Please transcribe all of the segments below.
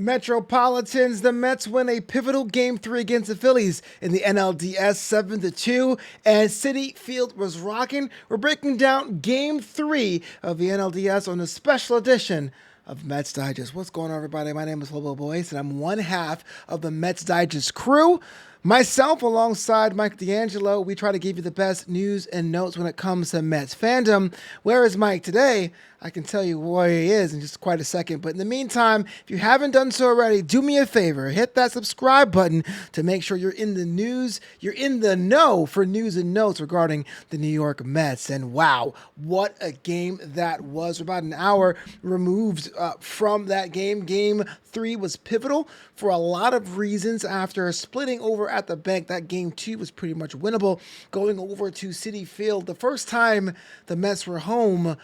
Metropolitans, the Mets win a pivotal Game 3 against the Phillies in the NLDS 7-2, and Citi Field was rocking. We're breaking down Game 3 of the NLDS on a special edition of Mets Digest. What's going on, everybody? My name is Flobo Boyce, and I'm one half of the Mets Digest crew. Myself, alongside Mike D'Angelo, we try to give you the best news and notes when it comes to Mets fandom. Where is Mike today? I can tell you where he is in just quite a second. But in the meantime, if you haven't done so already, do me a favor. Hit that subscribe button to make sure you're in the news. You're in the know for news and notes regarding the New York Mets. And wow, what a game that was. We're about an hour removed from that game. Game 3 was pivotal for a lot of reasons. After splitting over at the bank, that Game 2 was pretty much winnable. Going over to Citi Field, the first time the Mets were home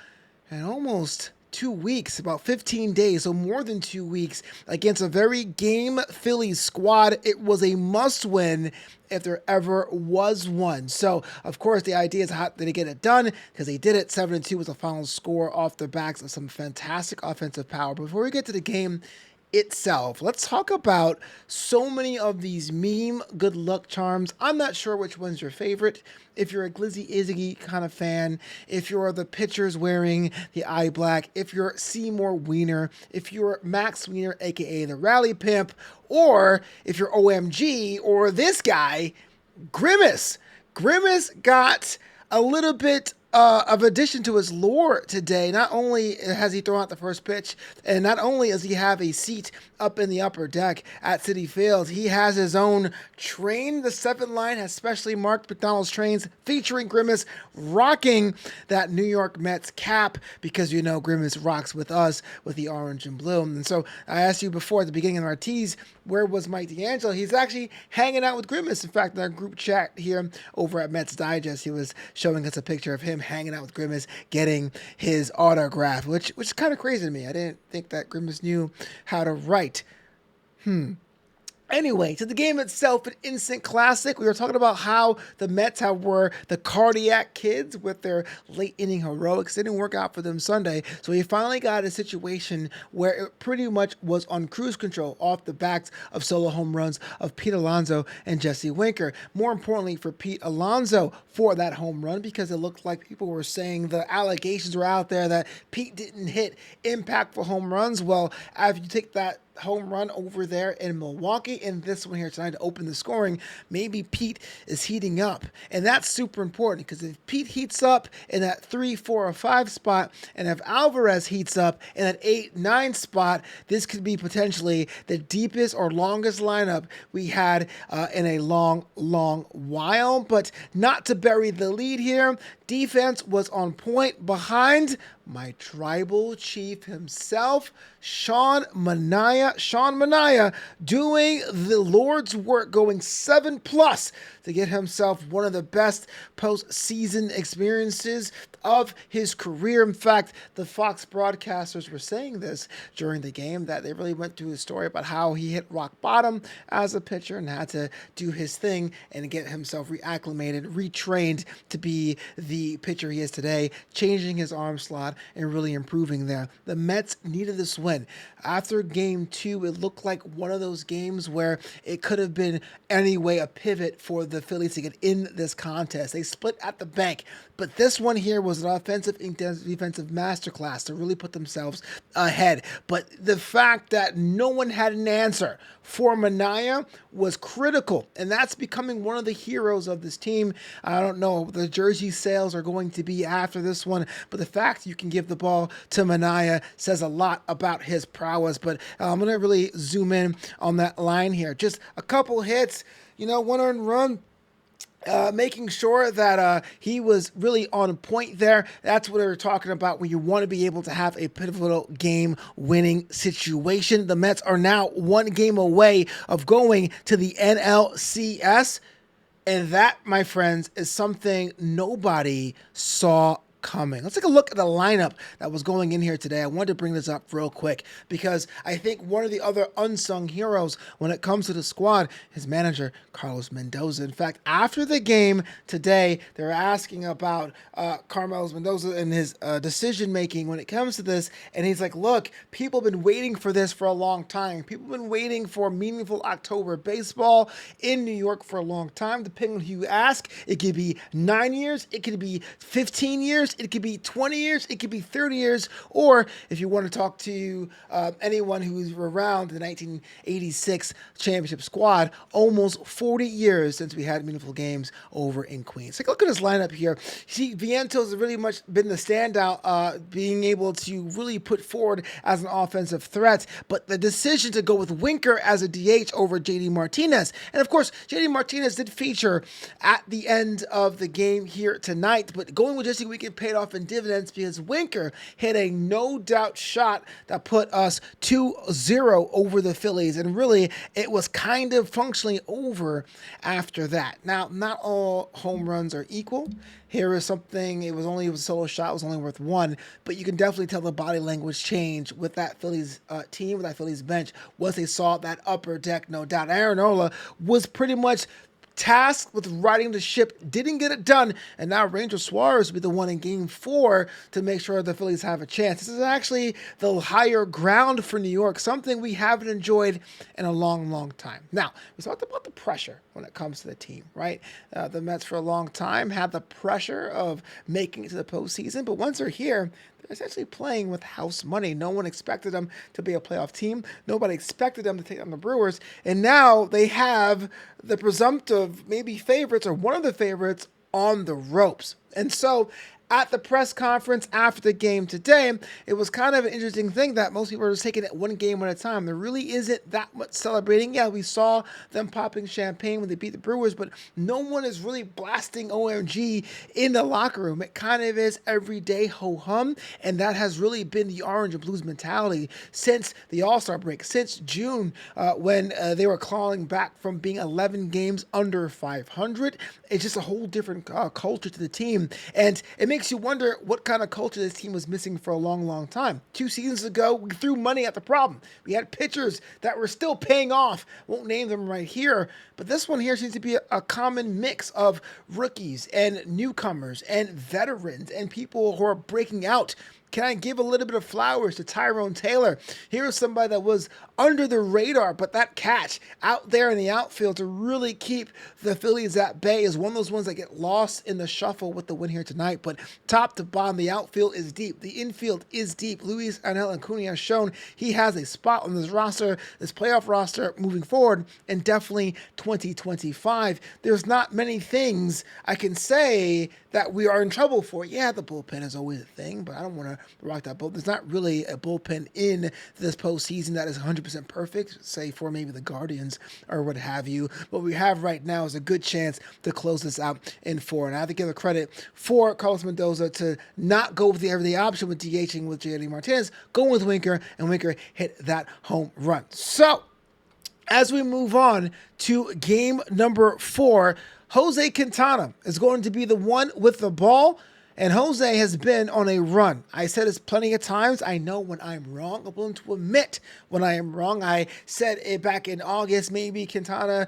in almost 2 weeks, about 15 days, so more than 2 weeks, against a very game Phillies squad. It was a must-win if there ever was one. So, of course, the idea is how did they get it done? Because they did it. 7-2 was the final score off the backs of some fantastic offensive power. Before we get to the game itself, let's talk about so many of these meme good luck charms. I'm not sure which one's your favorite. If you're a Glizzy Izzy kind of fan, if you're the pitchers wearing the eye black, if you're Seymour Wiener, if you're Max Wiener, aka the Rally Pimp, or if you're OMG, or this guy, Grimace. Grimace got a little bit of addition to his lore today. Not only has he thrown out the first pitch, and not only does he have a seat up in the upper deck at Citi Field, he has his own train. The 7th line has specially marked McDonald's trains featuring Grimace rocking that New York Mets cap, because you know Grimace rocks with us with the orange and blue. And so I asked you before at the beginning of our tease, where was Mike D'Angelo? He's actually hanging out with Grimace. In fact, in our group chat here over at Mets Digest, he was showing us a picture of him hanging out with Grimace, getting his autograph, which is kind of crazy to me. I didn't think that Grimace knew how to write. Anyway, to the game itself, an instant classic. We were talking about how the Mets were the cardiac kids with their late inning heroics. It didn't work out for them Sunday. So he finally got a situation where it pretty much was on cruise control off the backs of solo home runs of Pete Alonso and Jesse Winker. More importantly for Pete Alonso for that home run, because it looked like people were saying the allegations were out there that Pete didn't hit impactful home runs. Well, after you take that home run over there in Milwaukee and this one here tonight to open the scoring, maybe Pete is heating up. And that's super important, because if Pete heats up in that 3, 4, or 5 spot, and if Alvarez heats up in that 8, 9 spot, this could be potentially the deepest or longest lineup we had in a long while. But not to bury the lead here, defense was on point behind my tribal chief himself, Sean Manaea, doing the Lord's work, going 7+ to get himself one of the best postseason experiences of his career. In fact, the Fox broadcasters were saying this during the game, that they really went through a story about how he hit rock bottom as a pitcher and had to do his thing and get himself reacclimated, retrained to be the pitcher he is today, changing his arm slot and really improving there. The Mets needed this win. After Game 2, it looked like one of those games where it could have been anyway a pivot for the Phillies to get in this contest. They split at the bank, but this one here was an offensive and defensive masterclass to really put themselves ahead. But the fact that no one had an answer for Manaea was critical, and that's becoming one of the heroes of this team. I don't know what the jersey sales are going to be after this one, but the fact you can give the ball to Manaea says a lot about his prowess. But I'm going to really zoom in on that line here. Just a couple hits, one earned run, making sure that he was really on point there. That's what we were talking about when you want to be able to have a pivotal game-winning situation. The Mets are now 1 game away of going to the NLCS, and that, my friends, is something nobody saw coming. Let's take a look at the lineup that was going in here today. I wanted to bring this up real quick because I think one of the other unsung heroes when it comes to the squad is manager Carlos Mendoza. In fact, after the game today, they were asking about Carlos Mendoza and his decision making when it comes to this, and he's like, look, people have been waiting for this for a long time. People have been waiting for meaningful October baseball in New York for a long time. Depending on who you ask, it could be 9 years, it could be 15 years, it could be 20 years, it could be 30 years, or if you want to talk to anyone who's around the 1986 championship squad, almost 40 years since we had meaningful games over in Queens. Take a look at this lineup here. See, Vientos has really much been the standout, being able to really put forward as an offensive threat, but the decision to go with Winker as a DH over JD Martinez, and of course, JD Martinez did feature at the end of the game here tonight, but going with Jesse Weekend paid off in dividends because Winker hit a no-doubt shot that put us 2-0 over the Phillies, and really, it was kind of functionally over after that. Now, not all home runs are equal. Here is something, it was a solo shot, it was only worth one, but you can definitely tell the body language change with that Phillies team, with that Phillies bench, once they saw that upper deck, no doubt. Aaron Nola was pretty much tasked with riding the ship, didn't get it done, and now Ranger Suarez will be the one in Game 4 to make sure the Phillies have a chance. This is actually the higher ground for New York, something we haven't enjoyed in a long, long time. Now, we talked about the pressure when it comes to the team, right? The Mets for a long time had the pressure of making it to the postseason, but once they're here, they're essentially playing with house money. No one expected them to be a playoff team. Nobody expected them to take on the Brewers. And now they have the presumptive maybe favorites or one of the favorites on the ropes. And so at the press conference after the game today, it was kind of an interesting thing that most people are just taking it one game at a time. There really isn't that much celebrating. Yeah, we saw them popping champagne when they beat the Brewers, but no one is really blasting OMG in the locker room. It kind of is everyday ho-hum, and that has really been the Orange and Blues mentality since the All-Star break, since June, when they were clawing back from being 11 games under 500. It's just a whole different culture to the team, and it makes you wonder what kind of culture this team was missing for a long, long time. 2 seasons ago, we threw money at the problem. We had pitchers that were still paying off. Won't name them right here, but this one here seems to be a common mix of rookies and newcomers and veterans and people who are breaking out. Can I give a little bit of flowers to Tyrone Taylor? Here's somebody that was under the radar, but that catch out there in the outfield to really keep the Phillies at bay is one of those ones that get lost in the shuffle with the win here tonight. But top to bottom, the outfield is deep. The infield is deep. Luis Angel Acuna has shown he has a spot on this roster, this playoff roster moving forward, and definitely 2025. There's not many things I can say that we are in trouble for. Yeah, the bullpen is always a thing, but I don't want to rock that boat. There's not really a bullpen in this postseason that is 100% perfect, say for maybe the Guardians or what have you. What we have right now is a good chance to close this out in 4. And I have to give the credit for Carlos Mendoza to not go with the everyday option with DHing with JD Martinez, going with Winker, and Winker hit that home run. So, as we move on to game number 4, Jose Quintana is going to be the one with the ball, and Jose has been on a run. I said this plenty of times. I know when I'm wrong. I'm willing to admit when I am wrong. I said it back in August, maybe Quintana,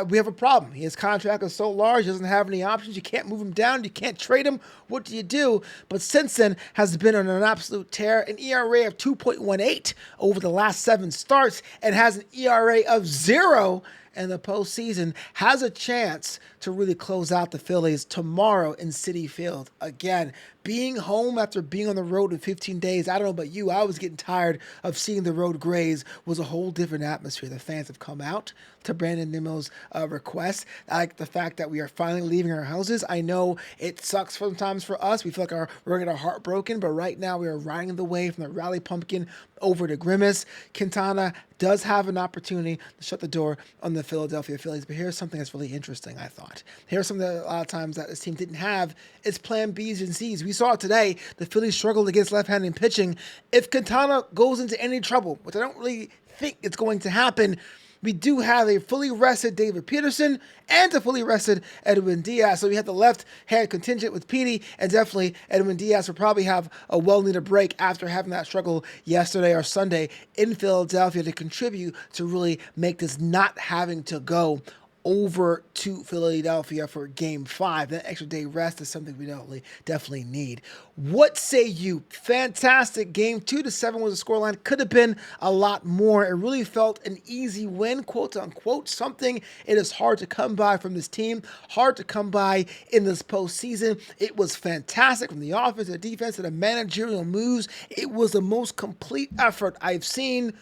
we have a problem. His contract is so large, he doesn't have any options. You can't move him down. You can't trade him. What do you do? But since then, has been on an absolute tear. An ERA of 2.18 over the last 7 starts, and has an ERA of 0 in the postseason. Has a chance to really close out the Phillies tomorrow in Citi Field. Again, being home after being on the road in 15 days, I don't know about you, I was getting tired of seeing the road Grays. Was a whole different atmosphere. The fans have come out to Brandon Nimmo's request. I like the fact that we are finally leaving our houses. I know it sucks sometimes for us. We feel like we're getting our heart broken, but right now we are riding the wave from the Rally Pumpkin over to Grimace. Quintana does have an opportunity to shut the door on the Philadelphia Phillies, but here's something that's really interesting, I thought. Here's something that a lot of times that this team didn't have. It's plan Bs and Cs. We saw it today. The Phillies struggled against left-handed pitching. If Quintana goes into any trouble, which I don't really think it's going to happen, we do have a fully rested David Peterson and a fully rested Edwin Diaz. So we have the left-hand contingent with Petey, and definitely Edwin Diaz will probably have a well-needed break after having that struggle yesterday or Sunday in Philadelphia to contribute to really make this not having to go over to Philadelphia for Game 5. That extra day rest is something we definitely need. What say you? Fantastic game. 2-7 was the scoreline. Could have been a lot more. It really felt an easy win, quote unquote. Something it is hard to come by from this team. Hard to come by in this postseason. It was fantastic from the offense, the defense, to the managerial moves. It was the most complete effort I've seen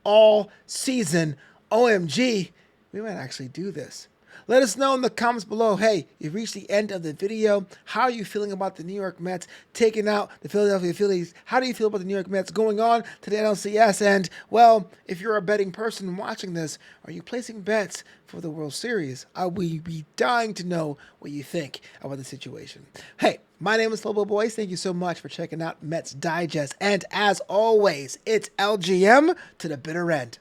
all season. OMG. We might actually do this. Let us know in the comments below. Hey, you've reached the end of the video. How are you feeling about the New York Mets taking out the Philadelphia Phillies? How do you feel about the New York Mets going on to the NLCS? And, well, if you're a betting person watching this, are you placing bets for the World Series? I will be dying to know what you think about the situation. Hey, my name is Flobo Boyce. Thank you so much for checking out Mets Digest. And as always, it's LGM to the bitter end.